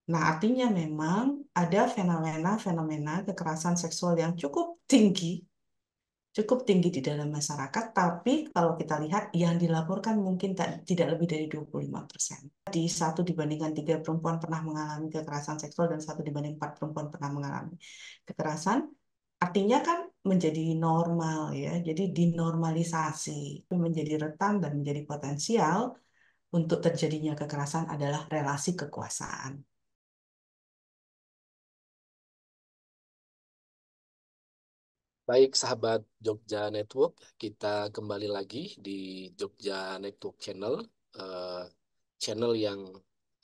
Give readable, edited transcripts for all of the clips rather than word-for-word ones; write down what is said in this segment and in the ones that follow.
Nah, artinya memang ada fenomena-fenomena kekerasan seksual yang cukup tinggi di dalam masyarakat, tapi kalau kita lihat yang dilaporkan mungkin tidak lebih dari 25%. Di 1 dibandingkan 3 perempuan pernah mengalami kekerasan seksual dan 1 dibanding 4 perempuan pernah mengalami kekerasan, artinya kan menjadi normal ya, jadi dinormalisasi, menjadi rentan dan menjadi potensial untuk terjadinya kekerasan adalah relasi kekuasaan. Baik, sahabat Jogja Network, kita kembali lagi di Jogja Network Channel, eh, channel yang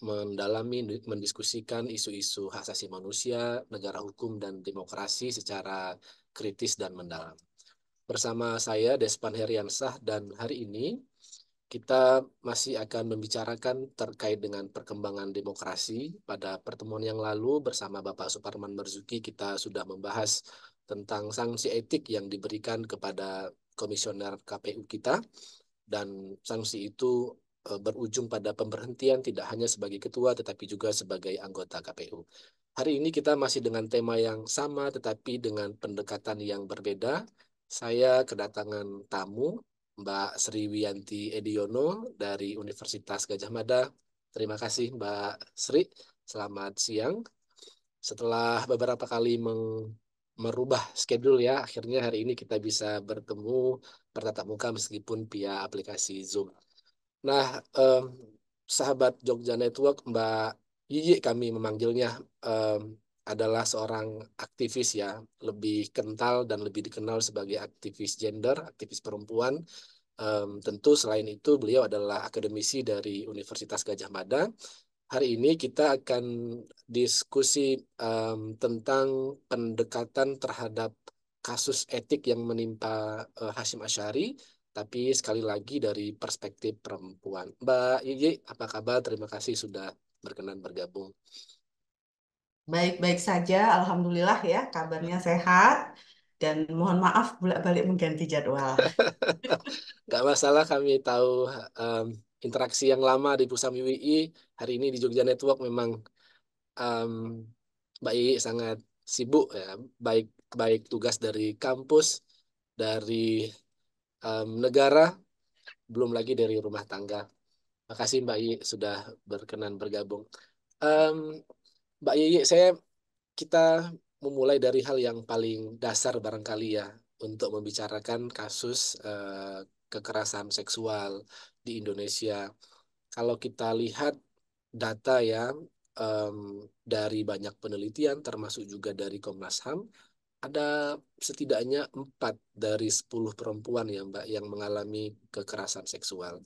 mendalami, mendiskusikan isu-isu hak asasi manusia, negara hukum, dan demokrasi secara kritis dan mendalam. Bersama saya, Despan Heriansah, dan hari ini kita masih akan membicarakan terkait dengan perkembangan demokrasi. Pada pertemuan yang lalu bersama Bapak Suparman Marzuki, kita sudah membahas tentang sanksi etik yang diberikan kepada komisioner KPU kita, dan sanksi itu berujung pada pemberhentian tidak hanya sebagai ketua tetapi juga sebagai anggota KPU. Hari ini kita masih dengan tema yang sama tetapi dengan pendekatan yang berbeda. Saya kedatangan tamu Mbak Sri Wiyanti Ediono dari Universitas Gadjah Mada. Terima kasih Mbak Sri. Selamat siang. Setelah beberapa kali merubah schedule ya, akhirnya hari ini kita bisa bertemu bertatap muka meskipun via aplikasi Zoom. Nah, sahabat Jogja Network, Mbak Yiyi kami memanggilnya, em, adalah seorang aktivis ya, lebih kental dan lebih dikenal sebagai aktivis gender, aktivis perempuan. Tentu selain itu beliau adalah akademisi dari Universitas Gadjah Mada. Hari ini kita akan diskusi tentang pendekatan terhadap kasus etik yang menimpa Hashim Asyari, tapi sekali lagi dari perspektif perempuan. Mbak Yiyi, apa kabar? Terima kasih sudah berkenan bergabung. Baik-baik saja, Alhamdulillah ya, kabarnya sehat. Dan mohon maaf bolak-balik mengganti jadwal. Nggak masalah, kami tahu em, interaksi yang lama di Pusam UII, hari ini di Jogja Network memang em, Mbak Yiyi sangat sibuk ya, baik baik tugas dari kampus, dari negara, belum lagi dari rumah tangga. Makasih Mbak Yiyi sudah berkenan bergabung. Em, Mbak Yiyi, kita memulai dari hal yang paling dasar barangkali ya untuk membicarakan kasus kekerasan seksual di Indonesia. Kalau kita lihat data ya, em, dari banyak penelitian termasuk juga dari Komnas HAM, ada setidaknya 4 dari 10 perempuan ya Mbak yang mengalami kekerasan seksual.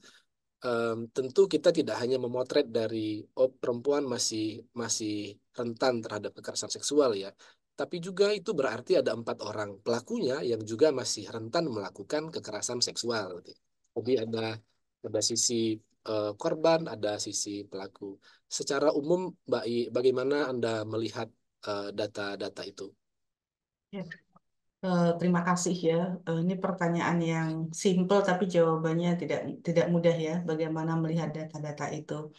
Tentu kita tidak hanya memotret dari oh perempuan masih masih rentan terhadap kekerasan seksual ya, tapi juga itu berarti ada 4 orang pelakunya yang juga masih rentan melakukan kekerasan seksual. Jadi ada sisi korban, ada sisi pelaku. Secara umum, Mbak I, bagaimana Anda melihat data-data itu? Ya. Terima kasih ya. Ini pertanyaan yang simple tapi jawabannya tidak tidak mudah ya. Bagaimana melihat data-data itu?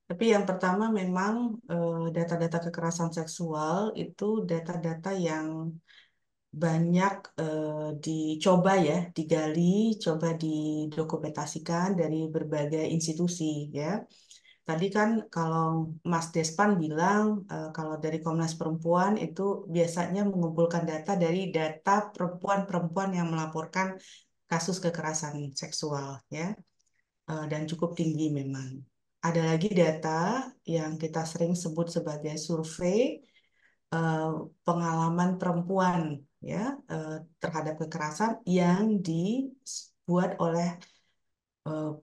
Tapi yang pertama memang data-data kekerasan seksual itu data-data yang banyak dicoba ya, digali, coba didokumentasikan dari berbagai institusi ya. Tadi kan kalau Mas Despan bilang kalau dari Komnas Perempuan itu biasanya mengumpulkan data dari data perempuan-perempuan yang melaporkan kasus kekerasan seksual ya. Dan cukup tinggi memang. Ada lagi data yang kita sering sebut sebagai survei eh, pengalaman perempuan ya eh, terhadap kekerasan yang dibuat oleh eh,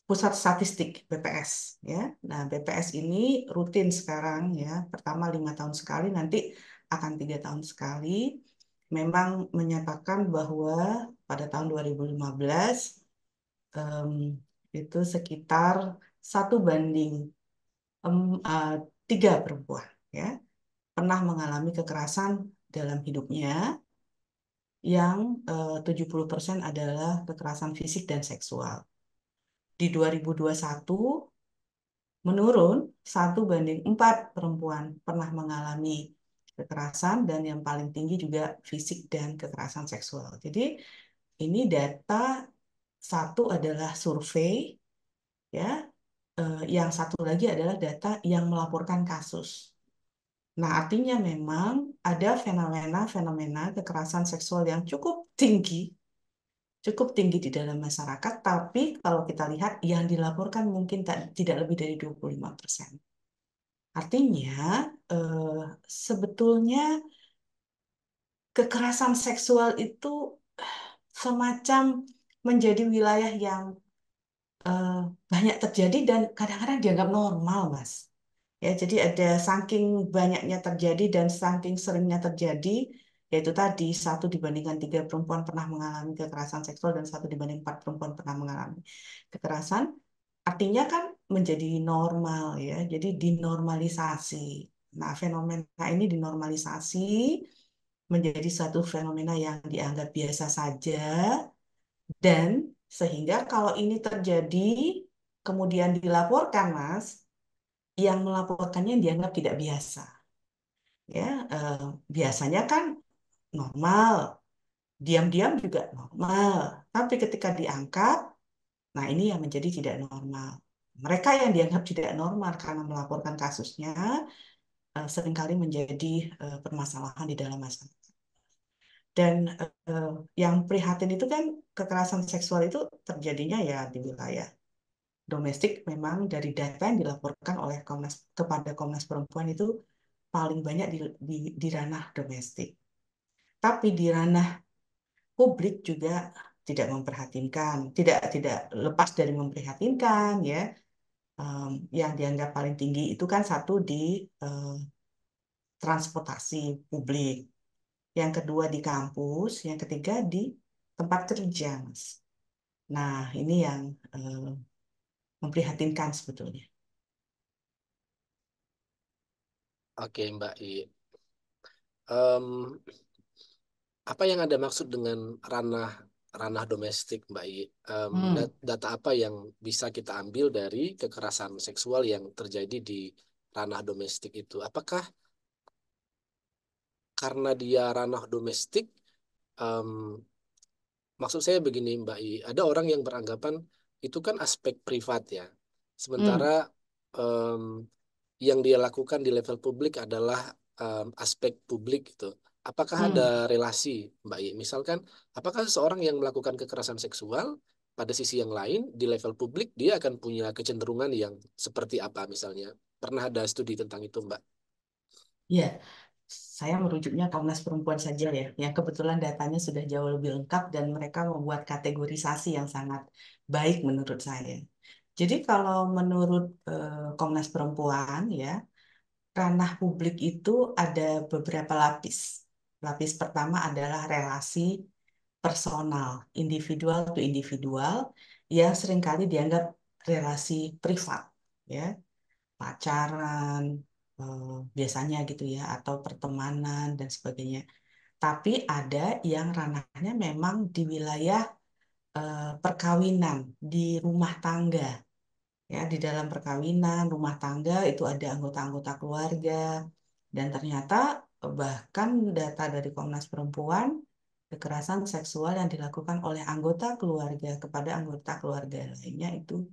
Pusat Statistik BPS ya. Nah, BPS ini rutin sekarang ya. Pertama 5 tahun sekali, nanti akan 3 tahun sekali. Memang menyatakan bahwa pada tahun 2015 em, itu sekitar 1 banding 3 perempuan ya pernah mengalami kekerasan dalam hidupnya yang 70% adalah kekerasan fisik dan seksual. Di 2021 menurun 1:4 perempuan pernah mengalami kekerasan dan yang paling tinggi juga fisik dan kekerasan seksual. Jadi ini data satu adalah survei ya, yang satu lagi adalah data yang melaporkan kasus. Nah, artinya memang ada fenomena-fenomena kekerasan seksual yang cukup tinggi di dalam masyarakat, tapi kalau kita lihat yang dilaporkan mungkin tidak lebih dari 25%. Artinya, eh, sebetulnya kekerasan seksual itu semacam menjadi wilayah yang eh, banyak terjadi dan kadang-kadang dianggap normal, Mas. Ya, jadi ada saking banyaknya terjadi dan saking seringnya terjadi, yaitu tadi 1 dibandingkan 3 perempuan pernah mengalami kekerasan seksual dan 1 dibanding 4 perempuan pernah mengalami kekerasan. Artinya kan menjadi normal ya, jadi dinormalisasi. Nah, fenomena ini dinormalisasi menjadi satu fenomena yang dianggap biasa saja dan sehingga kalau ini terjadi kemudian dilaporkan, Mas, yang melaporkannya dianggap tidak biasa. Ya, eh, biasanya kan normal, diam-diam juga normal. Tapi ketika diangkat, nah ini yang menjadi tidak normal. Mereka yang dianggap tidak normal karena melaporkan kasusnya seringkali menjadi permasalahan di dalam masyarakat. Dan eh, yang prihatin itu kan kekerasan seksual itu terjadinya ya di wilayah domestik. Memang dari data yang dilaporkan oleh kepada Komnas Perempuan itu paling banyak di ranah domestik. Tapi di ranah publik juga tidak memperhatinkan, tidak lepas dari memprihatinkan ya. Yang dianggap paling tinggi itu kan satu di eh, transportasi publik, yang kedua di kampus, yang ketiga di tempat kerja, Mas. Nah, ini yang memprihatinkan sebetulnya. Oke, Mbak I. Em, apa yang Anda maksud dengan ranah ranah domestik, Mbak I? Hmm. Data apa yang bisa kita ambil dari kekerasan seksual yang terjadi di ranah domestik itu? Apakah karena dia ranah domestik, em, maksud saya begini, Mbak I, ada orang yang beranggapan itu kan aspek privat ya. Sementara Hmm. em, yang dia lakukan di level publik adalah aspek publik gitu. Apakah ada Hmm. relasi, Mbak I? Misalkan, apakah seseorang yang melakukan kekerasan seksual pada sisi yang lain di level publik dia akan punya kecenderungan yang seperti apa misalnya? Pernah ada studi tentang itu, Mbak? Ya, saya merujuknya Komnas Perempuan saja ya, yang kebetulan datanya sudah jauh lebih lengkap dan mereka membuat kategorisasi yang sangat baik menurut saya. Jadi kalau menurut Komnas Perempuan ya, ranah publik itu ada beberapa lapis. Lapis pertama adalah relasi personal, individual to individual, yang seringkali dianggap relasi privat, ya, pacaran, biasanya gitu ya, atau pertemanan dan sebagainya. Tapi ada yang ranahnya memang di wilayah perkawinan, di rumah tangga. Ya, di dalam perkawinan, rumah tangga itu ada anggota-anggota keluarga. Dan ternyata bahkan data dari Komnas Perempuan, kekerasan seksual yang dilakukan oleh anggota keluarga kepada anggota keluarga lainnya itu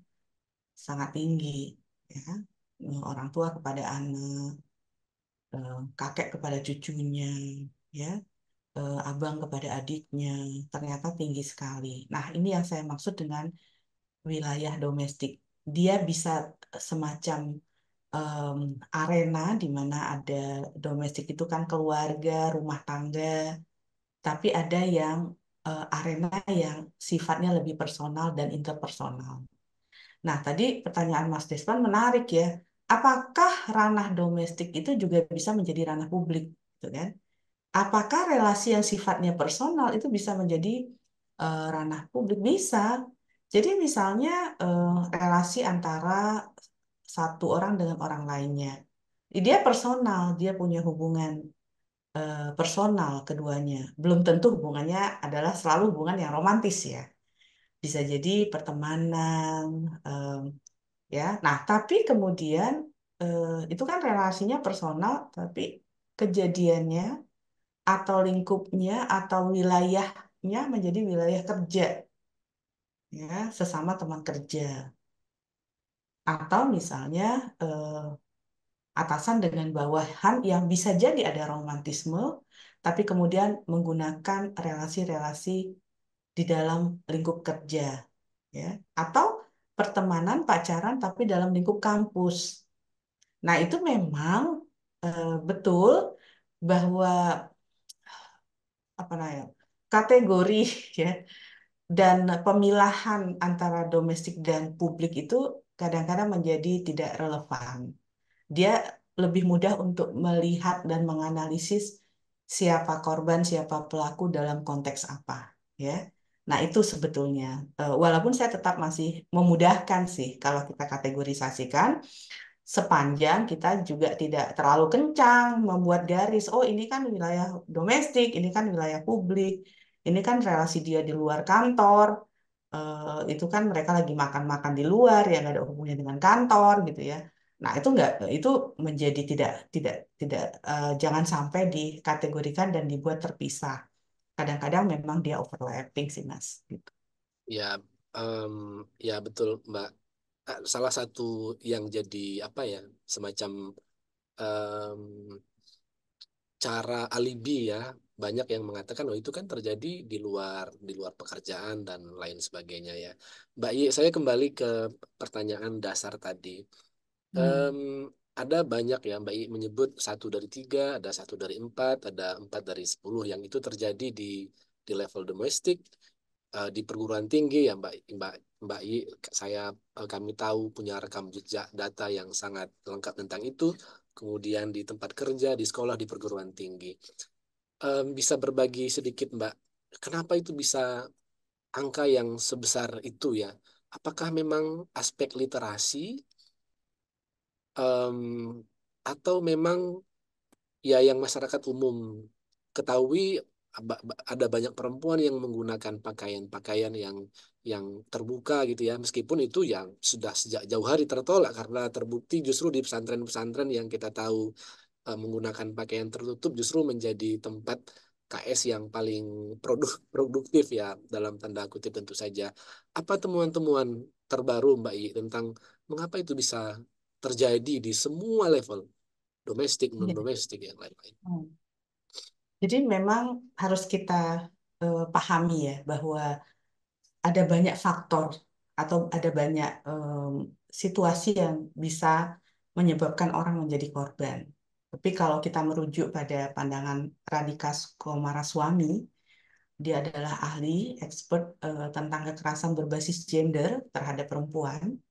sangat tinggi. Ya. Orang tua kepada anak, kakek kepada cucunya, ya, abang kepada adiknya, ternyata tinggi sekali. Nah, ini yang saya maksud dengan wilayah domestik. Dia bisa semacam em, arena di mana ada domestik itu kan keluarga, rumah tangga, tapi ada yang arena yang sifatnya lebih personal dan interpersonal. Nah, tadi pertanyaan Mas Desvan menarik ya. Apakah ranah domestik itu juga bisa menjadi ranah publik, gitu kan? Apakah relasi yang sifatnya personal itu bisa menjadi ranah publik? Bisa. Jadi misalnya relasi antara satu orang dengan orang lainnya. Dia personal, dia punya hubungan personal keduanya. Belum tentu hubungannya adalah selalu hubungan yang romantis ya. Bisa jadi pertemanan, ya. Nah, tapi kemudian itu kan relasinya personal, tapi kejadiannya atau lingkupnya atau wilayahnya menjadi wilayah kerja, ya, sesama teman kerja. Atau misalnya atasan dengan bawahan yang bisa jadi ada romantisme, tapi kemudian menggunakan relasi-relasi di dalam lingkup kerja, ya. Atau pertemanan, pacaran, tapi dalam lingkup kampus. Nah, itu memang betul bahwa apa namanya kategori ya dan pemilahan antara domestik dan publik itu kadang-kadang menjadi tidak relevan. Dia lebih mudah untuk melihat dan menganalisis siapa korban, siapa pelaku dalam konteks apa, ya. Nah, itu sebetulnya walaupun saya tetap masih memudahkan sih kalau kita kategorisasikan sepanjang kita juga tidak terlalu kencang membuat garis. Oh, ini kan wilayah domestik, ini kan wilayah publik, ini kan relasi dia di luar kantor. Itu kan mereka lagi makan-makan di luar yang nggak ada hubungannya dengan kantor gitu ya. Nah, itu nggak itu menjadi tidak jangan sampai dikategorikan dan dibuat terpisah. Kadang-kadang memang dia overlapping sih, Mas. Gitu. Ya, em, ya betul Mbak. Salah satu yang jadi apa ya, semacam em, cara alibi ya, banyak yang mengatakan oh itu kan terjadi di luar pekerjaan dan lain sebagainya ya. Mbak Yi, saya kembali ke pertanyaan dasar tadi. Hmm. Em, ada banyak ya Mbak Yi menyebut 1 dari 3, ada 1 dari 4, ada 4 dari 10 yang itu terjadi di level domestik, di perguruan tinggi ya Mbak Mbak Mbak I, kami tahu punya rekam jejak data yang sangat lengkap tentang itu. Kemudian di tempat kerja, di sekolah, di perguruan tinggi. Bisa berbagi sedikit Mbak, kenapa itu bisa angka yang sebesar itu ya? Apakah memang aspek literasi, em, atau memang ya yang masyarakat umum ketahui, ada banyak perempuan yang menggunakan pakaian-pakaian yang terbuka gitu ya, meskipun itu yang sudah sejak jauh hari tertolak karena terbukti justru di pesantren-pesantren yang kita tahu menggunakan pakaian tertutup justru menjadi tempat KS yang paling produktif ya, dalam tanda kutip tentu saja. Apa temuan-temuan terbaru Mbak I tentang mengapa itu bisa terjadi di semua level, domestik, non Iya. domestik, yang lain-lain? Hmm. Jadi memang harus kita pahami ya bahwa ada banyak faktor atau ada banyak situasi yang bisa menyebabkan orang menjadi korban. Tapi kalau kita merujuk pada pandangan Radhika Sukomaraswamy, dia adalah ahli expert tentang kekerasan berbasis gender terhadap perempuan.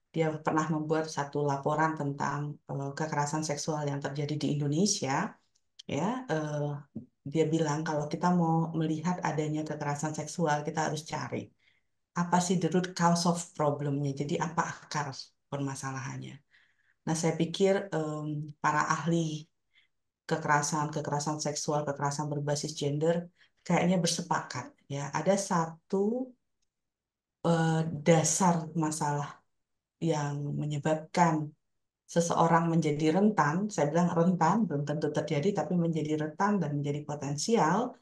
Dia pernah membuat satu laporan tentang kekerasan seksual yang terjadi di Indonesia. Ya, dia bilang kalau kita mau melihat adanya kekerasan seksual, kita harus cari apa sih the root cause of problemnya. Jadi apa akar permasalahannya. Nah, saya pikir para ahli kekerasan seksual, kekerasan berbasis gender kayaknya bersepakat ya. Ada satu dasar masalah yang menyebabkan seseorang menjadi rentan. Saya bilang rentan, belum tentu terjadi, tapi menjadi rentan dan menjadi potensial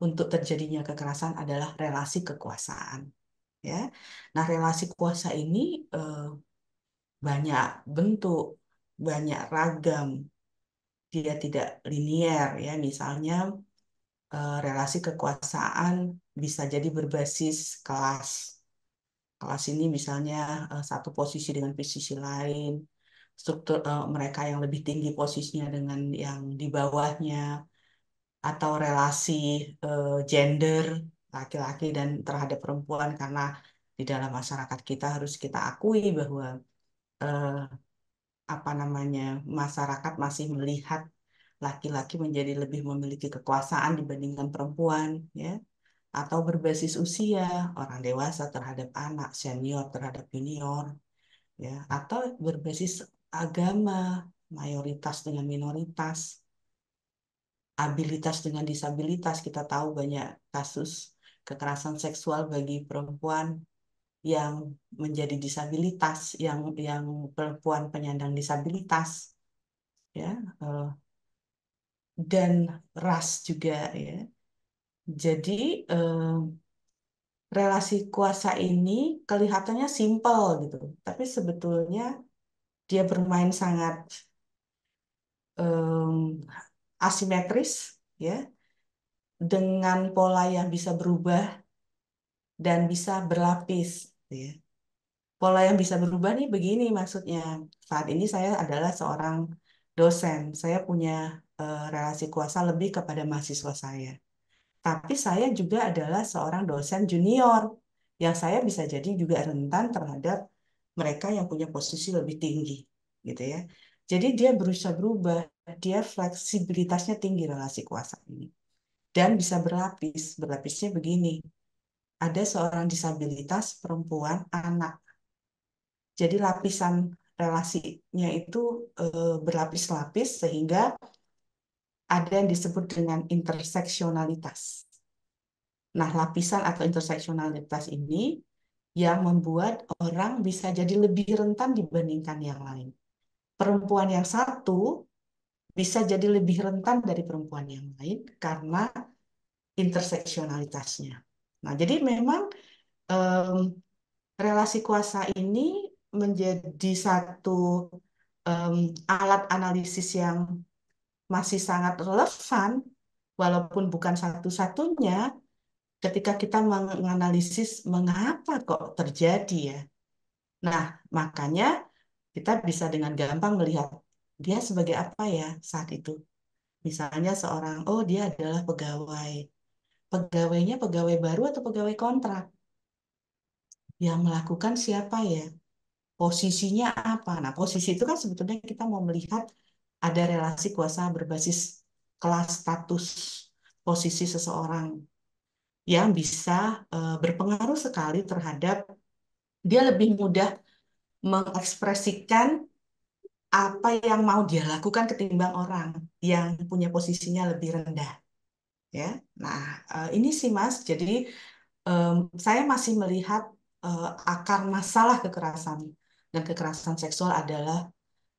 untuk terjadinya kekerasan adalah relasi kekuasaan. Ya, nah relasi kuasa ini banyak bentuk, banyak ragam, dia tidak linier ya. Misalnya relasi kekuasaan bisa jadi berbasis kelas. Kelas ini misalnya satu posisi dengan posisi lain, struktur mereka yang lebih tinggi posisinya dengan yang di bawahnya, atau relasi gender laki-laki dan terhadap perempuan karena di dalam masyarakat kita harus kita akui bahwa eh, apa namanya masyarakat masih melihat laki-laki menjadi lebih memiliki kekuasaan dibandingkan perempuan, ya. Atau berbasis usia, orang dewasa terhadap anak, senior terhadap junior, ya. Atau berbasis agama, mayoritas dengan minoritas, abilitas dengan disabilitas. Kita tahu banyak kasus kekerasan seksual bagi perempuan yang menjadi disabilitas, yang perempuan penyandang disabilitas, ya, eh, dan ras juga, ya. Jadi relasi kuasa ini kelihatannya simpel gitu, tapi sebetulnya dia bermain sangat em, asimetris, ya, dengan pola yang bisa berubah dan bisa berlapis, ya. Pola yang bisa berubah nih begini maksudnya. Saat ini saya adalah seorang dosen. Saya punya relasi kuasa lebih kepada mahasiswa saya. Tapi saya juga adalah seorang dosen junior yang saya bisa jadi juga rentan terhadap mereka yang punya posisi lebih tinggi, gitu ya. Jadi dia berusaha berubah, dia fleksibilitasnya tinggi relasi kuasa ini. Dan bisa berlapis. Berlapisnya begini. Ada seorang disabilitas perempuan anak. Jadi lapisan relasinya itu berlapis-lapis sehingga ada yang disebut dengan interseksionalitas. Nah, lapisan atau interseksionalitas ini yang membuat orang bisa jadi lebih rentan dibandingkan yang lain. Perempuan yang satu bisa jadi lebih rentan dari perempuan yang lain karena interseksionalitasnya. Nah, jadi memang em, relasi kuasa ini menjadi satu em, alat analisis yang masih sangat relevan, walaupun bukan satu-satunya, ketika kita menganalisis mengapa kok terjadi, ya. Nah, makanya kita bisa dengan gampang melihat dia sebagai apa ya saat itu. Misalnya seorang, oh dia adalah pegawai. Pegawainya pegawai baru atau pegawai kontrak? Yang melakukan siapa ya? Posisinya apa? Nah, posisi itu kan sebetulnya kita mau melihat ada relasi kuasa berbasis kelas status posisi seseorang yang bisa berpengaruh sekali terhadap dia lebih mudah mengekspresikan apa yang mau dia lakukan ketimbang orang yang punya posisinya lebih rendah, ya. Nah, ini sih Mas. Jadi em, saya masih melihat akar masalah kekerasan dan kekerasan seksual adalah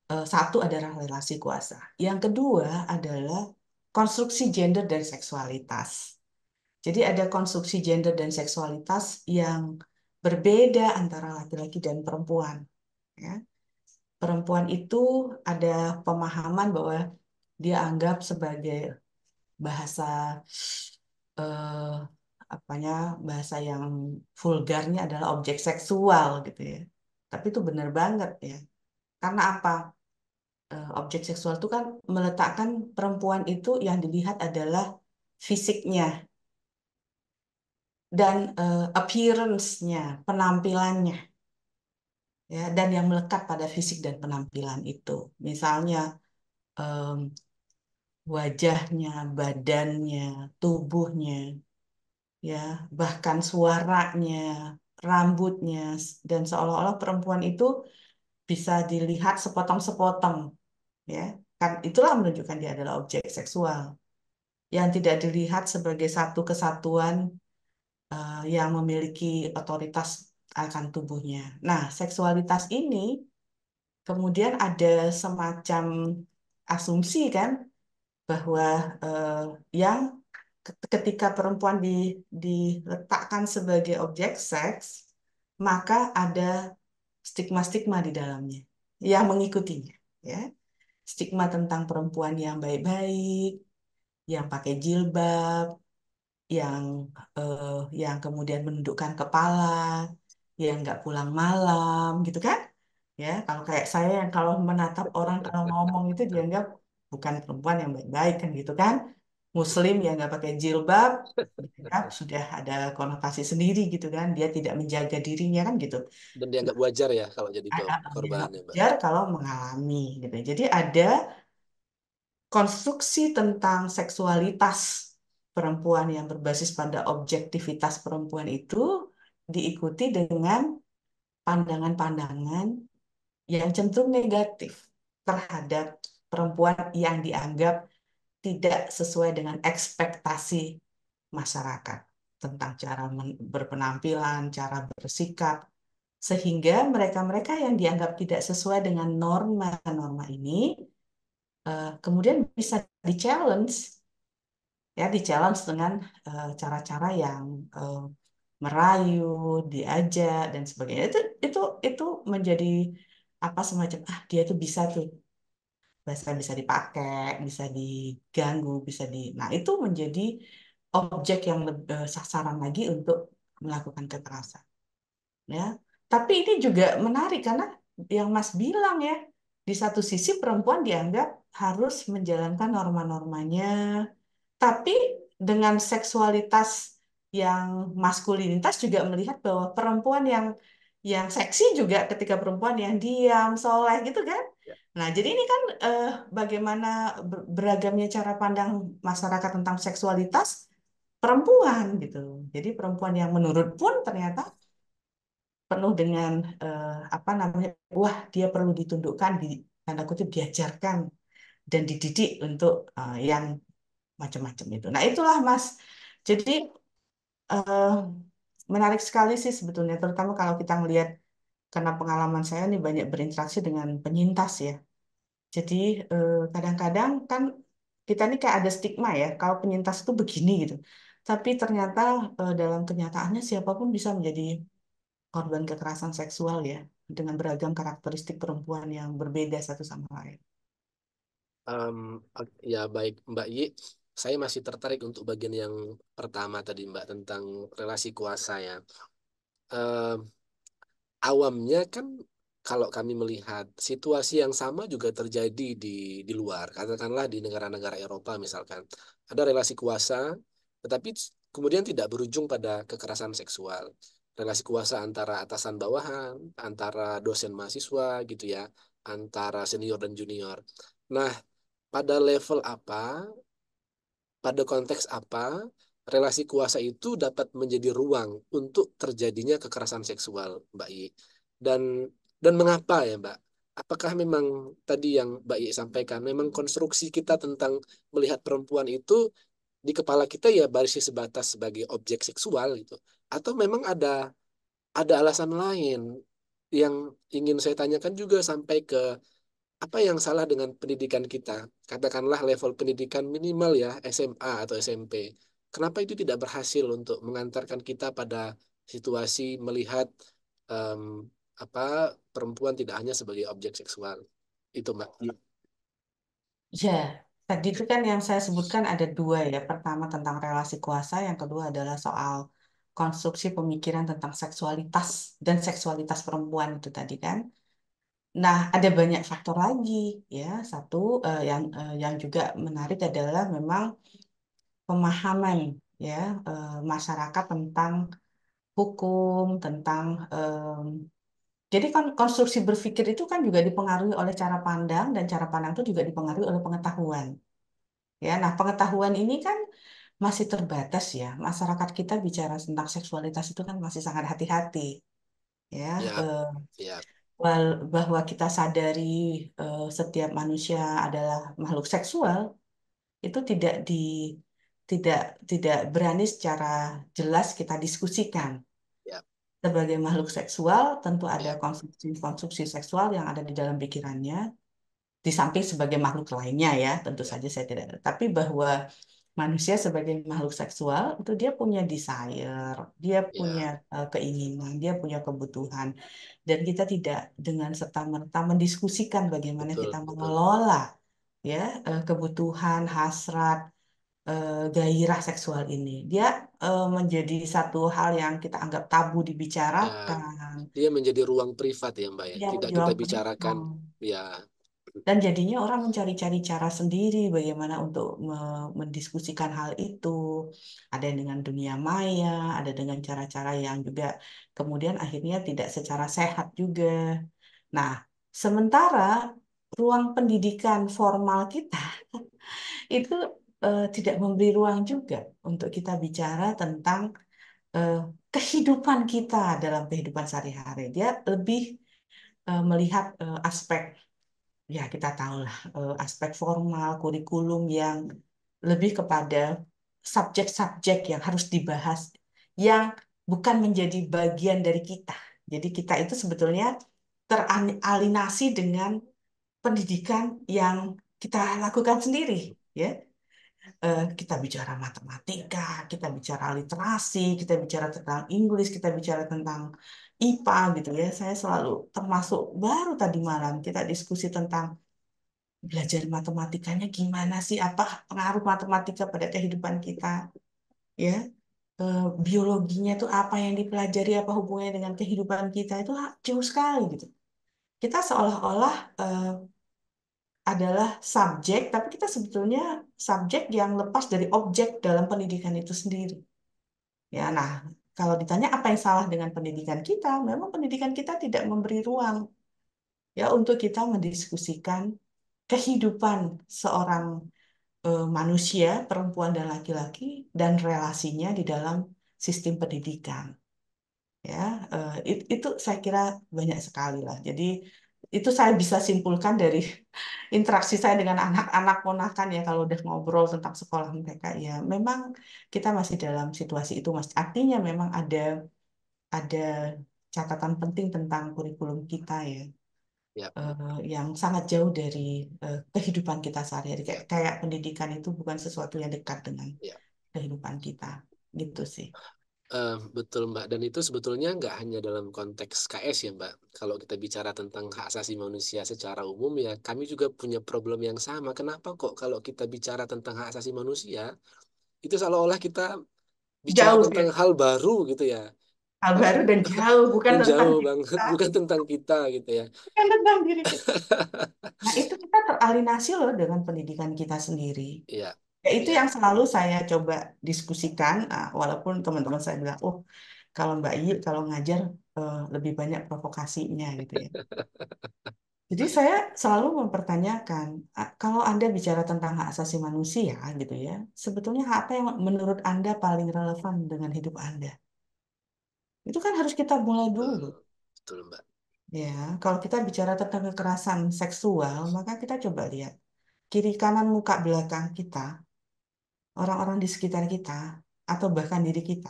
satu adalah relasi kuasa. Yang kedua adalah konstruksi gender dan seksualitas. Jadi ada konstruksi gender dan seksualitas yang berbeda antara laki-laki dan perempuan, ya. Perempuan itu ada pemahaman bahwa dia anggap sebagai bahasa eh, apanya bahasa yang vulgarnya adalah objek seksual gitu ya. Tapi itu benar banget ya. Karena apa? Objek seksual itu kan meletakkan perempuan itu yang dilihat adalah fisiknya dan appearance-nya, penampilannya, ya, dan yang melekat pada fisik dan penampilan itu. Misalnya em, wajahnya, badannya, tubuhnya, ya, bahkan suaranya, rambutnya, dan seolah-olah perempuan itu bisa dilihat sepotong-sepotong, ya. Kan itulah menunjukkan dia adalah objek seksual yang tidak dilihat sebagai satu kesatuan yang memiliki otoritas akan tubuhnya. Nah, seksualitas ini kemudian ada semacam asumsi kan bahwa eh, yang ketika perempuan diletakkan sebagai objek seks, maka ada stigma-stigma di dalamnya yang mengikutinya, ya. Stigma tentang perempuan yang baik-baik, yang pakai jilbab, yang eh, yang kemudian menundukkan kepala, yang nggak pulang malam, gitu kan? Ya, kalau kayak saya yang kalau menatap orang kalau ngomong itu dianggap bukan perempuan yang baik-baik kan gitu kan? Muslim yang nggak pakai jilbab, dianggap sudah ada konotasi sendiri gitu kan? Dia tidak menjaga dirinya kan gitu. Dan dianggap wajar ya kalau jadi Dianggap korbannya, Mbak. wajar kalau mengalami gitu. Jadi ada konstruksi tentang seksualitas perempuan yang berbasis pada objektivitas perempuan itu diikuti dengan pandangan-pandangan yang cenderung negatif terhadap perempuan yang dianggap tidak sesuai dengan ekspektasi masyarakat tentang cara berpenampilan, cara bersikap. Sehingga mereka-mereka yang dianggap tidak sesuai dengan norma-norma ini kemudian bisa di-challenge, ya di-challenge dengan cara-cara yang eh, merayu, diajak dan sebagainya. Itu menjadi apa semacam dia tuh bisa tuh bahasa bisa dipakai, bisa diganggu, bisa di. Nah, itu menjadi objek yang sasaran lagi untuk melakukan kekerasan, ya. Tapi ini juga menarik karena yang Mas bilang ya, di satu sisi perempuan dianggap harus menjalankan norma-normanya, tapi dengan seksualitas yang maskulinitas juga melihat bahwa perempuan yang seksi juga ketika perempuan yang diam, soleh gitu kan. Ya. Nah, jadi ini kan bagaimana beragamnya cara pandang masyarakat tentang seksualitas perempuan gitu. Jadi perempuan yang menurut pun ternyata penuh dengan apa namanya, wah dia perlu ditundukkan, di tanda kutip diajarkan dan dididik untuk yang macam-macam itu. Nah, itulah Mas. Jadi eh, menarik sekali sih sebetulnya, terutama kalau kita melihat karena pengalaman saya nih banyak berinteraksi dengan penyintas ya. Jadi kadang-kadang kan kita nih kayak ada stigma ya, kalau penyintas itu begini gitu. Tapi ternyata dalam kenyataannya siapapun bisa menjadi korban kekerasan seksual ya, dengan beragam karakteristik perempuan yang berbeda satu sama lain. Em, ya baik Mbak Yi, saya masih tertarik untuk bagian yang pertama tadi Mbak tentang relasi kuasa ya. Em, Awamnya kan kalau kami melihat situasi yang sama juga terjadi di luar, katakanlah di negara-negara Eropa misalkan, ada relasi kuasa, tetapi kemudian tidak berujung pada kekerasan seksual. Relasi kuasa antara atasan bawahan, antara dosen mahasiswa gitu ya, antara senior dan junior. Nah, pada level apa, pada konteks apa relasi kuasa itu dapat menjadi ruang untuk terjadinya kekerasan seksual, Mbak I. Dan dan mengapa ya, Mbak? Apakah memang tadi yang Mbak I sampaikan, memang konstruksi kita tentang melihat perempuan itu di kepala kita ya barisnya sebatas sebagai objek seksual gitu, atau memang ada alasan lain yang ingin saya tanyakan juga sampai ke apa yang salah dengan pendidikan kita? Katakanlah level pendidikan minimal ya, SMA atau SMP. Kenapa itu tidak berhasil untuk mengantarkan kita pada situasi melihat em, apa perempuan tidak hanya sebagai objek seksual? Itu, Mbak. Ya, tadi itu kan yang saya sebutkan ada dua ya. Pertama tentang relasi kuasa, yang kedua adalah soal konstruksi pemikiran tentang seksualitas dan seksualitas perempuan itu tadi kan. Nah, ada banyak faktor lagi ya. Satu yang juga menarik adalah memang pemahaman ya masyarakat tentang hukum, tentang jadi kan konstruksi berpikir itu kan juga dipengaruhi oleh cara pandang dan cara pandang itu juga dipengaruhi oleh pengetahuan. Ya, nah pengetahuan ini kan masih terbatas ya. Masyarakat kita bicara tentang seksualitas itu kan masih sangat hati-hati ya. Ya, Eh, ya, bahwa kita sadari setiap manusia adalah makhluk seksual itu tidak tidak berani secara jelas kita diskusikan. ya, Sebagai makhluk seksual, tentu ada ya, konstruksi-konstruksi seksual yang ada di dalam pikirannya, di samping sebagai makhluk lainnya ya, tentu ya, saja saya tidak. Tapi bahwa manusia sebagai makhluk seksual itu dia punya desire, dia punya ya, keinginan, dia punya kebutuhan, dan kita tidak dengan serta-merta mendiskusikan bagaimana kita betul, betul. mengelola ya kebutuhan, hasrat, gairah seksual ini. Dia menjadi satu hal yang kita anggap tabu Ya, dibicarakan. dia menjadi ruang privat ya, Mbak ya. Dia Tidak kita menjual bicarakan, privat. ya, Dan jadinya orang mencari-cari cara sendiri bagaimana untuk mendiskusikan hal itu. Ada yang dengan dunia maya, ada dengan cara-cara yang juga kemudian akhirnya tidak secara sehat juga. Nah, sementara ruang pendidikan formal kita itu tidak memberi ruang juga untuk kita bicara tentang eh, kehidupan kita dalam kehidupan sehari-hari. Dia lebih melihat aspek, ya kita tahulah aspek formal, kurikulum yang lebih kepada subjek-subjek yang harus dibahas, yang bukan menjadi bagian dari kita. Jadi kita itu sebetulnya teralinasi dengan pendidikan yang kita lakukan sendiri, ya. Kita bicara matematika, kita bicara literasi, kita bicara tentang Inggris, kita bicara tentang IPA gitu ya. Saya selalu termasuk baru tadi malam kita diskusi tentang belajar matematikanya gimana sih, apa pengaruh matematika pada kehidupan kita, ya. Biologinya itu apa yang dipelajari, apa hubungannya dengan kehidupan kita itu jauh sekali gitu. Kita seolah-olah adalah subjek, tapi kita sebetulnya subjek yang lepas dari objek dalam pendidikan itu sendiri. Ya, nah, kalau ditanya apa yang salah dengan pendidikan kita, memang pendidikan kita tidak memberi ruang ya untuk kita mendiskusikan kehidupan seorang manusia, perempuan dan laki-laki, dan relasinya di dalam sistem pendidikan. Ya, itu saya kira banyak sekali lah. Jadi itu saya bisa simpulkan dari interaksi saya dengan anak-anak ponakan ya kalau udah ngobrol tentang sekolah mereka ya memang kita masih dalam situasi itu mas. Artinya memang ada catatan penting tentang kurikulum kita ya Ya, yang sangat jauh dari kehidupan kita sehari-hari. Kayak, ya, kayak pendidikan itu bukan sesuatu yang dekat dengan ya. kehidupan kita gitu sih. Betul Mbak, dan itu sebetulnya nggak hanya dalam konteks KS ya Mbak. Kalau kita bicara tentang hak asasi manusia secara umum ya, kami juga punya problem yang sama. Kenapa kok kalau kita bicara tentang hak asasi manusia, itu seolah-olah kita bicara Jauh tentang ya, hal baru gitu ya, hal hal baru dan jauh bukan dan tentang jauh diri banget, kita, bukan tentang kita gitu ya. bukan tentang diri kita. Nah, itu kita teralinasi loh dengan pendidikan kita sendiri. Iya, Ya, itu iya. yang selalu saya coba diskusikan, walaupun teman-teman saya bilang, oh, kalau Mbak Iyi kalau ngajar lebih banyak provokasinya gitu ya. Jadi saya selalu mempertanyakan, kalau Anda bicara tentang hak asasi manusia gitu ya, sebetulnya hak apa yang menurut Anda paling relevan dengan hidup Anda? Itu kan harus kita mulai dulu. Betul Mbak. Ya, kalau kita bicara tentang kekerasan seksual, maka kita coba lihat kiri kanan muka belakang kita, orang-orang di sekitar kita, atau bahkan diri kita,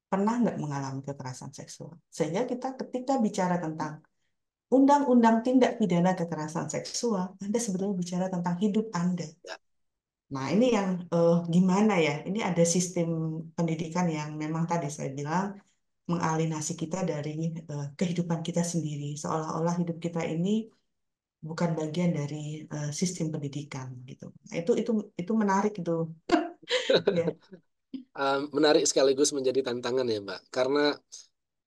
pernah nggak mengalami kekerasan seksual? Sehingga kita ketika bicara tentang undang-undang tindak pidana kekerasan seksual, Anda sebetulnya bicara tentang hidup Anda. Ya, Nah, ini yang gimana ya? Ini ada sistem pendidikan yang memang tadi saya bilang mengalinasi kita dari kehidupan kita sendiri, seolah-olah hidup kita ini bukan bagian dari sistem pendidikan gitu. Nah, itu menarik itu. Ya. Menarik sekaligus menjadi tantangan ya Mbak, karena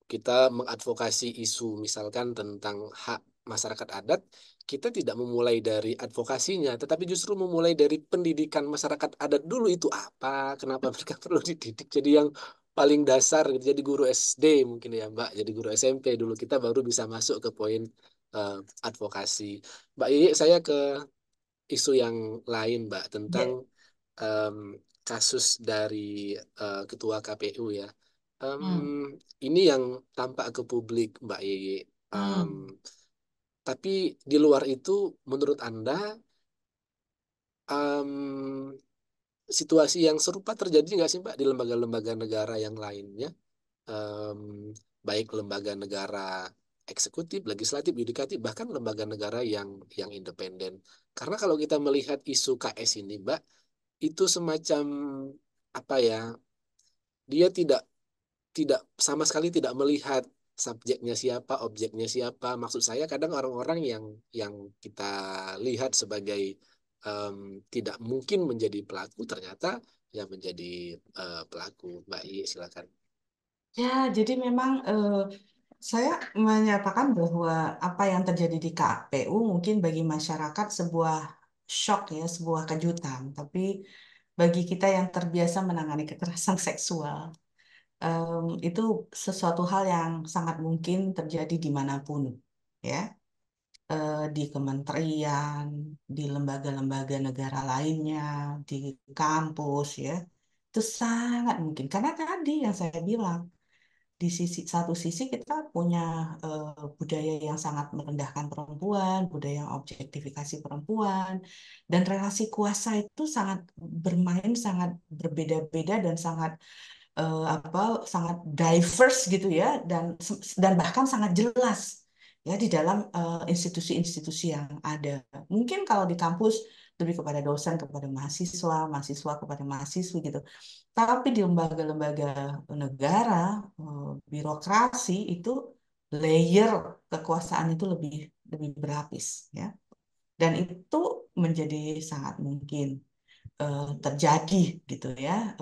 kita mengadvokasi isu misalkan tentang hak masyarakat adat, kita tidak memulai dari advokasinya, tetapi justru memulai dari pendidikan masyarakat adat dulu itu apa, kenapa mereka perlu dididik. Jadi yang paling dasar, gitu. Jadi guru SD mungkin ya Mbak, jadi guru SMP dulu kita baru bisa masuk ke poin eh, advokasi. Mbak Iyi, saya ke isu yang lain Mbak tentang Ya. em, kasus dari Ketua KPU ya. Em, Hmm. ini yang tampak ke publik, Mbak Yeye. Em, Hmm. tapi di luar itu, menurut Anda, em, situasi yang serupa terjadi nggak sih, Mbak, di lembaga-lembaga negara yang lainnya? Em, baik lembaga negara eksekutif, legislatif, yudikatif, bahkan lembaga negara yang independen. Karena kalau kita melihat isu KS ini, Mbak, itu semacam apa ya? Dia tidak sama sekali tidak melihat subjeknya siapa, objeknya siapa. Maksud saya kadang orang-orang yang kita lihat sebagai tidak mungkin menjadi pelaku ternyata ya menjadi pelaku. Mbak I, silakan. Ya, jadi memang saya menyatakan bahwa apa yang terjadi di KPU mungkin bagi masyarakat sebuah shock ya, sebuah kejutan. Tapi bagi kita yang terbiasa menangani kekerasan seksual, itu sesuatu hal yang sangat mungkin terjadi dimanapun, ya. Di kementerian, di lembaga-lembaga negara lainnya, di kampus, ya. Itu sangat mungkin. Karena tadi yang saya bilang, di satu sisi kita punya budaya yang sangat merendahkan perempuan, budaya yang objektifikasi perempuan, dan relasi kuasa itu sangat bermain, sangat berbeda-beda dan sangat apa sangat diverse gitu ya, dan bahkan sangat jelas ya di dalam institusi-institusi yang ada. Mungkin kalau di kampus lebih kepada dosen kepada mahasiswa, mahasiswa kepada mahasiswi gitu. Tapi di lembaga-lembaga negara, birokrasi itu layer kekuasaan itu lebih lebih berlapis ya. Dan itu menjadi sangat mungkin terjadi gitu ya.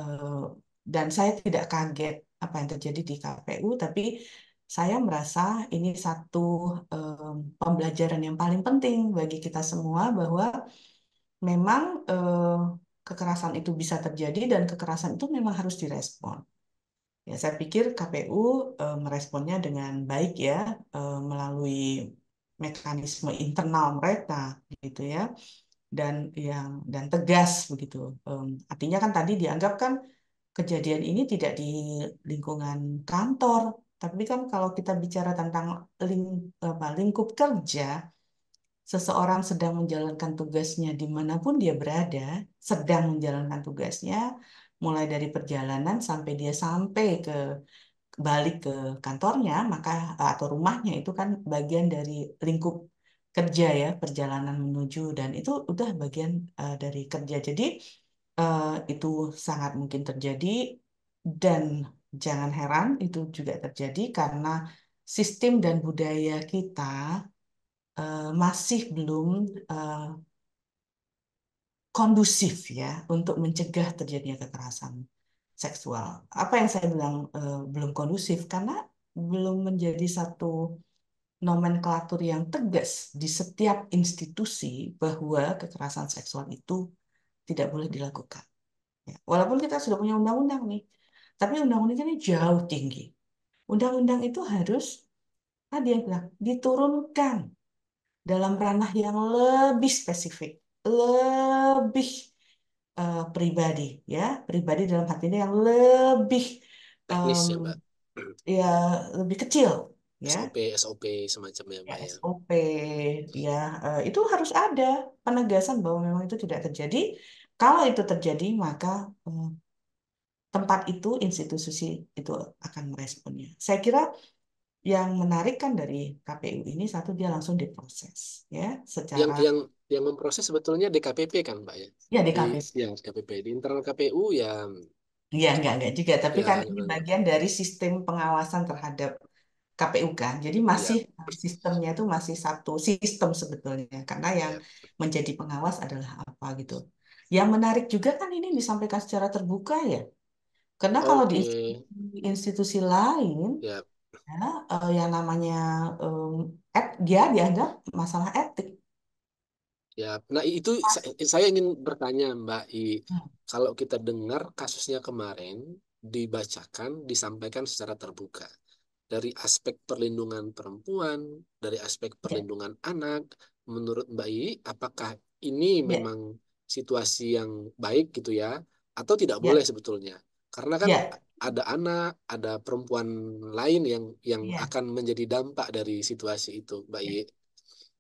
Dan saya tidak kaget apa yang terjadi di KPU, tapi saya merasa ini satu pembelajaran yang paling penting bagi kita semua bahwa memang kekerasan itu bisa terjadi dan kekerasan itu memang harus direspon. Ya, saya pikir KPU meresponnya dengan baik ya, melalui mekanisme internal mereka gitu ya, dan tegas begitu. Artinya kan tadi dianggap kan kejadian ini tidak di lingkungan kantor, tapi kan kalau kita bicara tentang lingkup kerja, seseorang sedang menjalankan tugasnya dimanapun dia berada, sedang menjalankan tugasnya, mulai dari perjalanan sampai dia sampai ke balik ke kantornya, maka atau rumahnya itu kan bagian dari lingkup kerja ya, perjalanan menuju dan itu udah bagian dari kerja. Jadi eh, itu sangat mungkin terjadi dan jangan heran itu juga terjadi karena sistem dan budaya kita masih belum eh, kondusif ya untuk mencegah terjadinya kekerasan seksual. Apa yang saya bilang belum kondusif karena belum menjadi satu nomenklatur yang tegas di setiap institusi bahwa kekerasan seksual itu tidak boleh dilakukan. Ya, walaupun kita sudah punya undang-undang nih, tapi undang-undang ini jauh tinggi. Undang-undang itu harus, tadi yang bilang, diturunkan dalam ranah yang lebih spesifik, lebih pribadi, ya, pribadi dalam hati ini yang lebih Teknis em, ya Mbak. ya lebih kecil, ya. SOP SOP semacamnya Ya, Mbak ya. SOP, ya, itu harus ada penegasan bahwa memang itu tidak terjadi. Kalau itu terjadi, maka tempat itu, institusi itu akan meresponnya. Saya kira yang menarik kan dari KPU ini satu dia langsung diproses, ya, Yang secara yang yang memproses sebetulnya DKPP kan Mbak ya. ya Di DKPP. yang DKPP di internal KPU ya, Ya, enggak juga. Tapi kan ya ini bagian dari sistem pengawasan terhadap KPU kan. Jadi masih ya sistemnya itu masih satu sistem sebetulnya. Karena yang ya. menjadi pengawas adalah apa gitu. Yang menarik juga kan ini disampaikan secara terbuka ya. Karena kalau di Oke, institusi lain, ya. ya, yang namanya dia dianggap masalah etik. Ya, nah itu saya ingin bertanya Mbak I, Hmm. kalau kita dengar kasusnya kemarin dibacakan, disampaikan secara terbuka dari aspek perlindungan perempuan, dari aspek Ya, perlindungan anak, menurut Mbak I, apakah ini ya, memang situasi yang baik gitu ya, atau tidak boleh ya, sebetulnya? Karena kan ya, ada anak, ada perempuan lain yang ya. akan menjadi dampak dari situasi itu, Mbak I.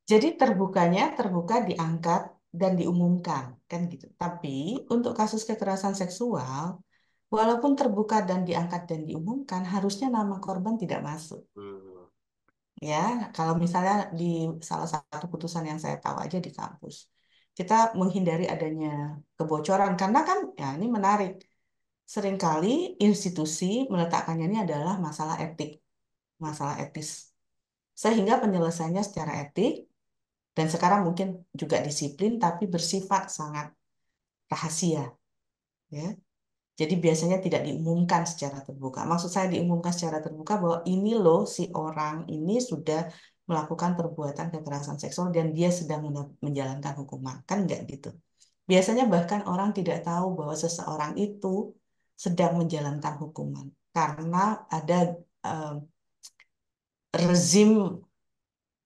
Jadi terbukanya terbuka diangkat dan diumumkan kan gitu. Tapi untuk kasus kekerasan seksual, walaupun terbuka dan diangkat dan diumumkan, harusnya nama korban tidak masuk. Hmm, Ya, kalau misalnya di salah satu putusan yang saya tahu aja di kampus, kita menghindari adanya kebocoran karena kan ya ini menarik. Seringkali institusi meletakkannya ini adalah masalah etik, masalah etis. Sehingga penyelesaiannya secara etik dan sekarang mungkin juga disiplin tapi bersifat sangat rahasia, ya. Jadi biasanya tidak diumumkan secara terbuka. Maksud saya diumumkan secara terbuka bahwa ini loh si orang ini sudah melakukan perbuatan kekerasan seksual dan dia sedang menjalankan hukuman. Kan enggak gitu. Biasanya bahkan orang tidak tahu bahwa seseorang itu sedang menjalankan hukuman karena ada eh, rezim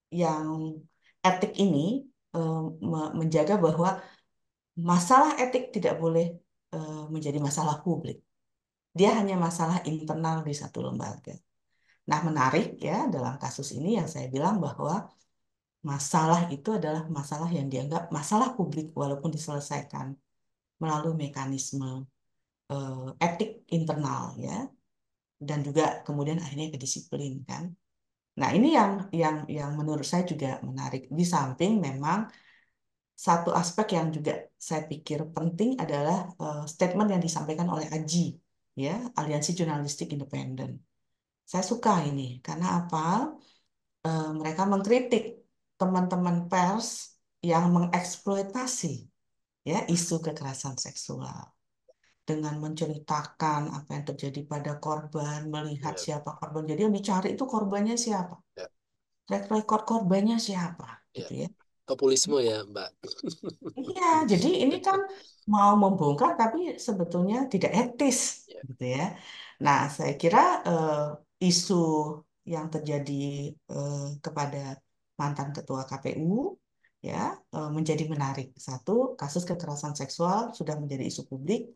yang etik ini eh, menjaga bahwa masalah etik tidak boleh menjadi masalah publik. Dia hanya masalah internal di satu lembaga. Nah, menarik ya dalam kasus ini yang saya bilang bahwa masalah itu adalah masalah yang dianggap masalah publik walaupun diselesaikan melalui mekanisme etik internal ya, dan juga kemudian akhirnya kedisiplin kan. Nah, ini yang menurut saya juga menarik. Di samping memang satu aspek yang juga saya pikir penting adalah statement yang disampaikan oleh AJI, ya, Aliansi Jurnalistik Independen. Saya suka ini karena apa? Mereka mengkritik teman-teman pers yang mengeksploitasi ya isu kekerasan seksual dengan menceritakan apa yang terjadi pada korban, melihat Ya, siapa korban. Jadi yang dicari itu korbannya siapa, ya, track record korbannya siapa, ya. gitu ya. Populisme ya, Mbak. Iya, jadi ini kan mau membongkar tapi sebetulnya tidak etis, Ya, gitu ya. Nah, saya kira isu yang terjadi kepada mantan ketua KPU ya menjadi menarik. Satu, kasus kekerasan seksual sudah menjadi isu publik,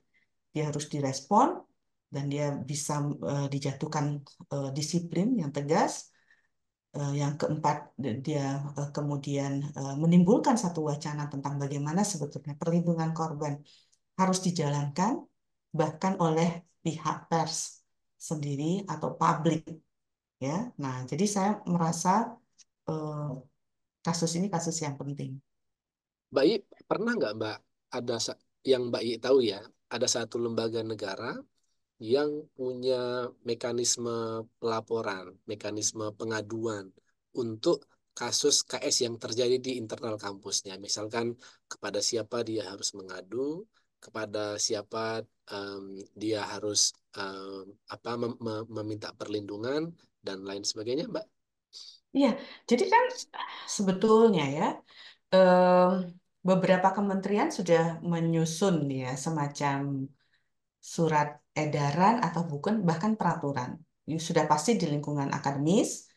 dia harus direspon dan dia bisa dijatuhkan disiplin yang tegas. Yang keempat, dia kemudian menimbulkan satu wacana tentang bagaimana sebetulnya perlindungan korban harus dijalankan bahkan oleh pihak pers sendiri atau publik ya. Nah, jadi saya merasa eh, kasus ini kasus yang penting. Mbak I, pernah nggak Mbak ada yang Mbak I tahu ya, ada satu lembaga negara yang punya mekanisme pelaporan, mekanisme pengaduan untuk kasus KS yang terjadi di internal kampusnya. Misalkan kepada siapa dia harus mengadu, kepada siapa em, dia harus apa meminta perlindungan dan lain sebagainya, Mbak. Iya, jadi kan sebetulnya ya em, beberapa kementerian sudah menyusun ya semacam surat edaran atau bukan bahkan peraturan. Ini sudah pasti di lingkungan akademis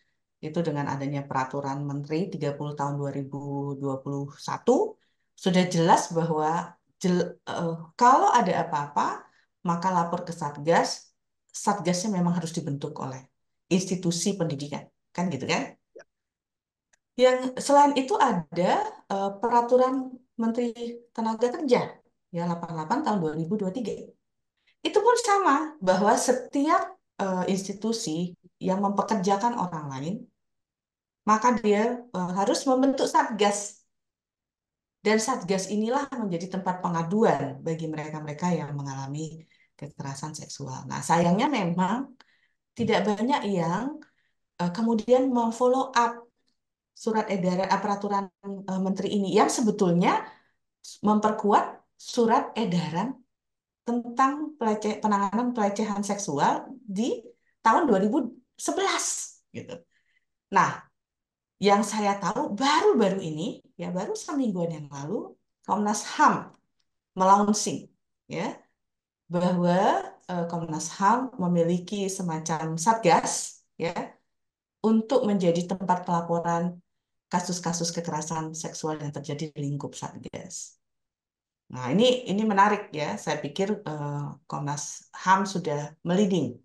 itu dengan adanya peraturan Menteri 30 tahun 2021 sudah jelas bahwa kalau ada apa-apa maka lapor ke Satgas. Satgasnya memang harus dibentuk oleh institusi pendidikan, kan gitu kan? Yang selain itu ada peraturan Menteri Tenaga Kerja ya 88 tahun 2023. Itu pun sama, bahwa setiap institusi yang mempekerjakan orang lain, maka dia harus membentuk satgas. Dan satgas inilah menjadi tempat pengaduan bagi mereka-mereka yang mengalami kekerasan seksual. Nah, sayangnya memang tidak banyak yang kemudian memfollow up surat edaran peraturan menteri ini yang sebetulnya memperkuat surat edaran tentang penanganan pelecehan seksual di tahun 2011 gitu. Nah, yang saya tahu baru-baru ini ya baru semingguan yang lalu Komnas HAM melaunching ya bahwa Komnas HAM memiliki semacam satgas ya untuk menjadi tempat pelaporan kasus-kasus kekerasan seksual yang terjadi di lingkup satgas. Nah, ini menarik ya. Saya pikir Komnas HAM sudah meliding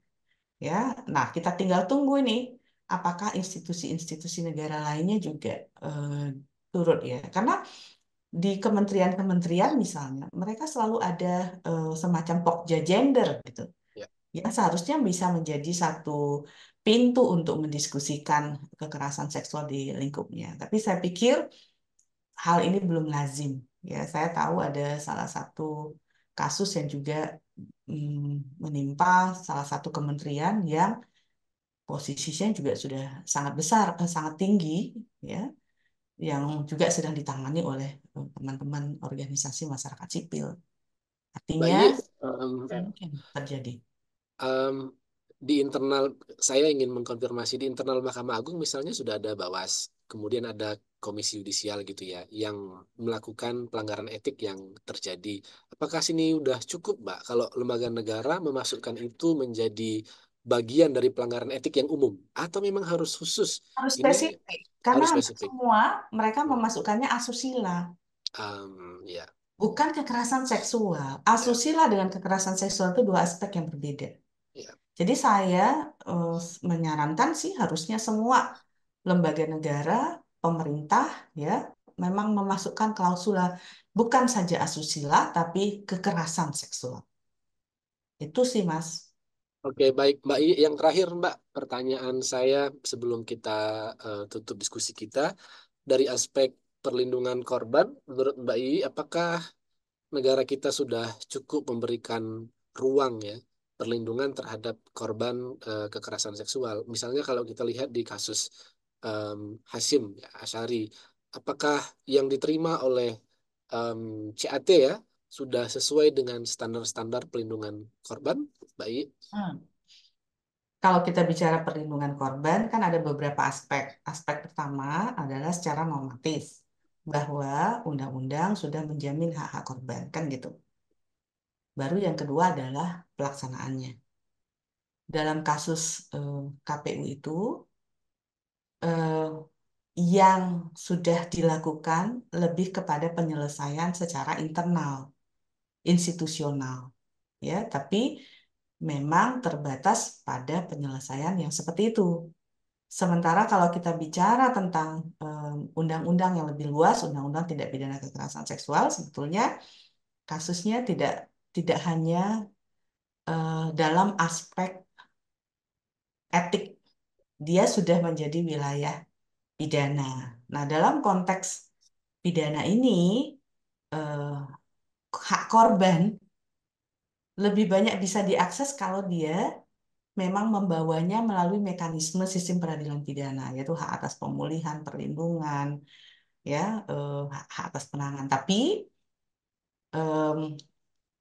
ya. Nah, kita tinggal tunggu ini apakah institusi-institusi negara lainnya juga eh, turut ya. Karena di kementerian-kementerian misalnya, mereka selalu ada semacam pokja gender gitu. Ya. Yang seharusnya bisa menjadi satu pintu untuk mendiskusikan kekerasan seksual di lingkupnya. Tapi saya pikir hal ini belum lazim. Ya, saya tahu ada salah satu kasus yang juga menimpa salah satu kementerian yang posisinya juga sudah sangat besar, sangat tinggi, ya, yang juga sedang ditangani oleh teman-teman organisasi masyarakat sipil. Mbak Artinya, I, mungkin terjadi. em, di internal, saya ingin mengkonfirmasi di internal Mahkamah Agung misalnya sudah ada Bawas, kemudian ada Komisi Yudisial gitu ya, yang melakukan pelanggaran etik yang terjadi. Apakah sini udah cukup, Mbak, kalau lembaga negara memasukkan itu menjadi bagian dari pelanggaran etik yang umum, atau memang harus khusus? Harus Ini spesifik, karena harus hampir spesifik. semua mereka Hmm. memasukkannya asusila. Ya, Bukan kekerasan seksual. ya, Asusila dengan kekerasan seksual itu dua aspek yang berbeda. ya. Jadi saya menyarankan sih harusnya semua lembaga negara, pemerintah ya memang memasukkan klausula bukan saja asusila tapi kekerasan seksual. Itu sih, Mas. Oke, baik Mbak I. Yang terakhir Mbak, pertanyaan saya sebelum kita tutup diskusi kita, dari aspek perlindungan korban, menurut Mbak I, apakah negara kita sudah cukup memberikan ruang ya perlindungan terhadap korban kekerasan seksual? Misalnya kalau kita lihat di kasus Hasyim ya, Asyari, apakah yang diterima oleh CAT ya sudah sesuai dengan standar-standar pelindungan korban, Mbak I? Hmm. Kalau kita bicara perlindungan korban, kan ada beberapa aspek. Aspek pertama adalah secara normatif, bahwa undang-undang sudah menjamin hak-hak korban, kan gitu. Baru yang kedua adalah pelaksanaannya. Dalam kasus KPU itu, eh, yang sudah dilakukan lebih kepada penyelesaian secara internal, institusional, ya, tapi memang terbatas pada penyelesaian yang seperti itu. Sementara kalau kita bicara tentang undang-undang yang lebih luas, undang-undang tindak pidana kekerasan seksual, sebetulnya kasusnya tidak tidak hanya dalam aspek etik, dia sudah menjadi wilayah pidana. Nah, dalam konteks pidana ini, eh, hak korban lebih banyak bisa diakses kalau dia memang membawanya melalui mekanisme sistem peradilan pidana, yaitu hak atas pemulihan, perlindungan, ya, hak atas penanganan. Tapi em,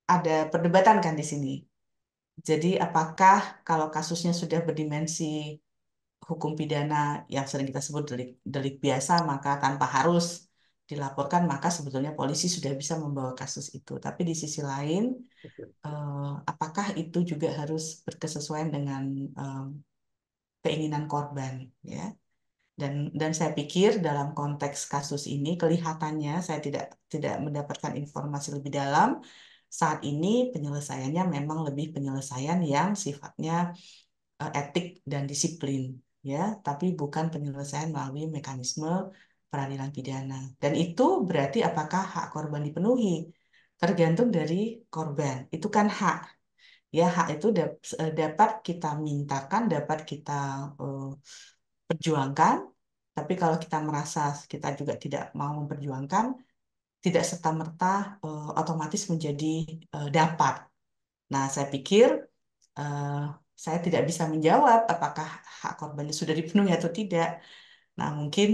ada perdebatan kan di sini. Jadi apakah kalau kasusnya sudah berdimensi hukum pidana yang sering kita sebut delik, delik biasa, maka tanpa harus dilaporkan, maka sebetulnya polisi sudah bisa membawa kasus itu. Tapi di sisi lain, apakah itu juga harus berkesesuaian dengan em, keinginan korban, ya? Dan saya pikir dalam konteks kasus ini kelihatannya saya tidak mendapatkan informasi lebih dalam. Saat ini penyelesaiannya memang lebih penyelesaian yang sifatnya etik dan disiplin, ya, tapi bukan penyelesaian melalui mekanisme peradilan pidana. Dan itu berarti apakah hak korban dipenuhi? Tergantung dari korban. Itu kan hak. Ya, hak itu dapat kita mintakan, dapat kita eh, perjuangkan. Tapi kalau kita merasa kita juga tidak mau memperjuangkan, tidak serta-merta otomatis menjadi dapat. Nah, saya pikir eh, saya tidak bisa menjawab apakah hak korbannya sudah dipenuhi atau tidak. Nah, mungkin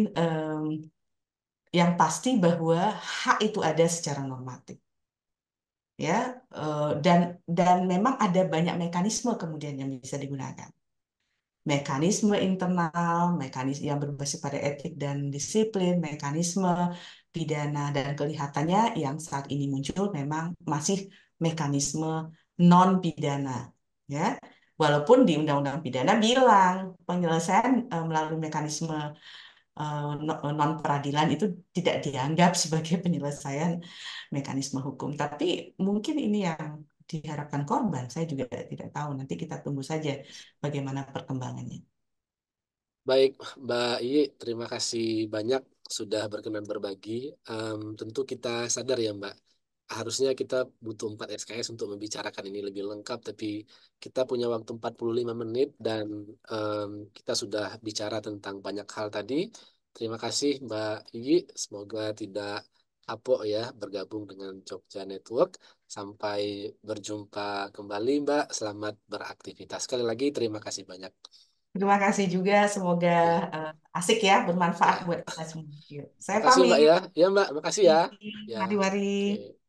yang pasti bahwa hak itu ada secara normatif, ya, dan memang ada banyak mekanisme kemudian yang bisa digunakan. Mekanisme internal, mekanisme yang berbasis pada etik dan disiplin, mekanisme pidana, dan kelihatannya yang saat ini muncul memang masih mekanisme non pidana, ya. Walaupun di Undang-Undang Pidana bilang penyelesaian melalui mekanisme non peradilan itu tidak dianggap sebagai penyelesaian mekanisme hukum. Tapi mungkin ini yang diharapkan korban, saya juga tidak tahu. Nanti kita tunggu saja bagaimana perkembangannya. Baik, Mbak I, terima kasih banyak sudah berkenan berbagi. Tentu kita sadar ya, Mbak, harusnya kita butuh 4 SKS untuk membicarakan ini lebih lengkap, tapi kita punya waktu 45 menit dan kita sudah bicara tentang banyak hal tadi. Terima kasih, Mbak I. Semoga tidak kapok ya bergabung dengan Jogja Network. Sampai berjumpa kembali, Mbak. Selamat beraktivitas. Sekali lagi, terima kasih banyak. Terima kasih juga, semoga Ya. eh, asik ya, bermanfaat Ya, buat kita semua. Yuk, saya makasih Mbak pamit. ya. Ya Mbak, makasih ya. Ya, Mari-mari. oke.